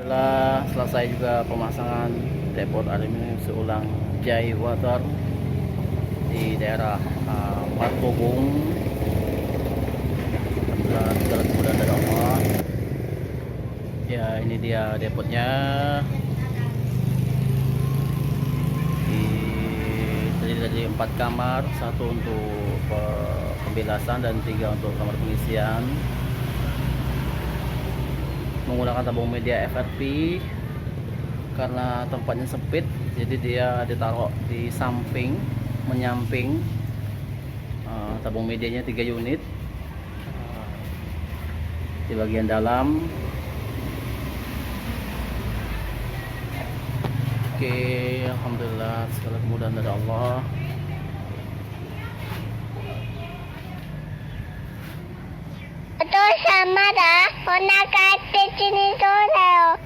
Setelah selesai juga pemasangan depot aluminium seulang Jai Water di daerah Margobung. Alhamdulillah segala kemudahan dari Allah. Ya, ini dia depotnya. Terdiri dari 4 kamar, 1 untuk pembilasan dan 3 untuk kamar pengisian. Menggunakan tabung media FRP karena tempatnya sempit, jadi dia ditaruh di samping, menyamping. Tabung medianya 3 unit di bagian dalam. Oke, alhamdulillah segala kemudahan dari Allah. Sama da, お腹ってちにそうだよ。